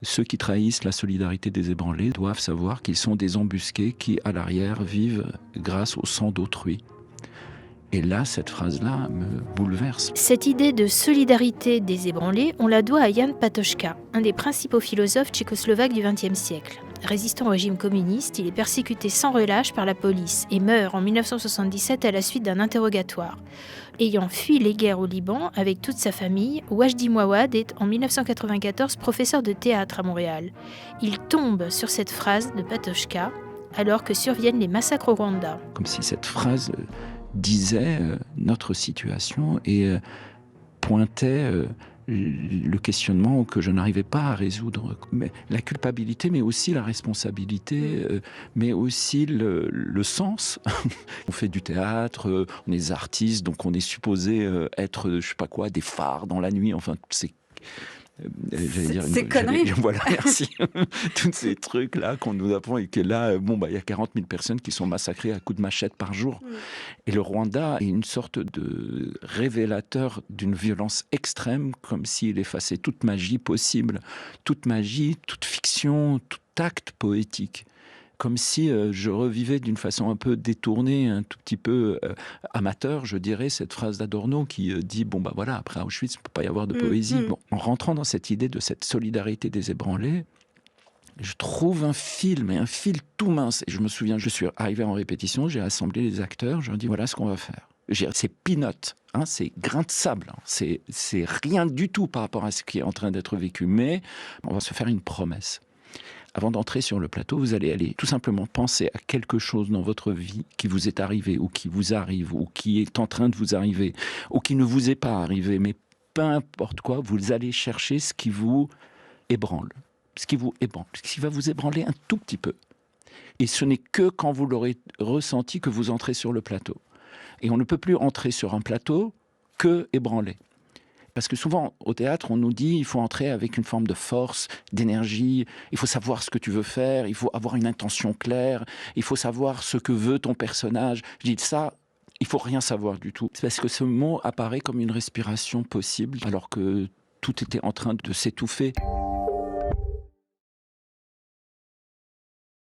Ceux qui trahissent la solidarité des ébranlés doivent savoir qu'ils sont des embusqués qui, à l'arrière, vivent grâce au sang d'autrui. Et là, cette phrase-là me bouleverse. Cette idée de solidarité des ébranlés, on la doit à Jan Patočka, un des principaux philosophes tchécoslovaques du XXe siècle. Résistant au régime communiste, il est persécuté sans relâche par la police et meurt en 1977 à la suite d'un interrogatoire. Ayant fui les guerres au Liban avec toute sa famille, Wajdi Mouawad est en 1994 professeur de théâtre à Montréal. Il tombe sur cette phrase de Patočka alors que surviennent les massacres au Rwanda. Comme si cette phrase disait notre situation et pointait le questionnement que je n'arrivais pas à résoudre. Mais la culpabilité, mais aussi la responsabilité, mais aussi le sens. On fait du théâtre, on est des artistes, donc on est supposé être, je sais pas quoi, des phares dans la nuit. Enfin, C'est conneries. Voilà, merci. Tous ces trucs-là qu'on nous apprend et que là, il y a 40 000 personnes qui sont massacrées à coups de machette par jour. Et le Rwanda est une sorte de révélateur d'une violence extrême, comme s'il effaçait toute magie possible, toute magie, toute fiction, tout acte poétique. Comme si je revivais d'une façon un peu détournée, un tout petit peu amateur, je dirais, cette phrase d'Adorno qui dit, après Auschwitz, il ne peut pas y avoir de poésie. Bon, en rentrant dans cette idée de cette solidarité des ébranlés, je trouve un fil tout mince. Et je me souviens, je suis arrivé en répétition, j'ai assemblé les acteurs, je leur ai dit, voilà ce qu'on va faire. C'est peanut, c'est grain de sable, c'est rien du tout par rapport à ce qui est en train d'être vécu, mais on va se faire une promesse. Avant d'entrer sur le plateau, vous allez aller tout simplement penser à quelque chose dans votre vie qui vous est arrivé, ou qui vous arrive, ou qui est en train de vous arriver, ou qui ne vous est pas arrivé, mais peu importe quoi, vous allez chercher ce qui vous ébranle, ce qui va vous ébranler un tout petit peu. Et ce n'est que quand vous l'aurez ressenti que vous entrez sur le plateau. Et on ne peut plus entrer sur un plateau que ébranlé. Parce que souvent, au théâtre, on nous dit il faut entrer avec une forme de force, d'énergie, il faut savoir ce que tu veux faire, il faut avoir une intention claire, il faut savoir ce que veut ton personnage. Je dis ça, il faut rien savoir du tout. C'est parce que ce mot apparaît comme une respiration possible, alors que tout était en train de s'étouffer.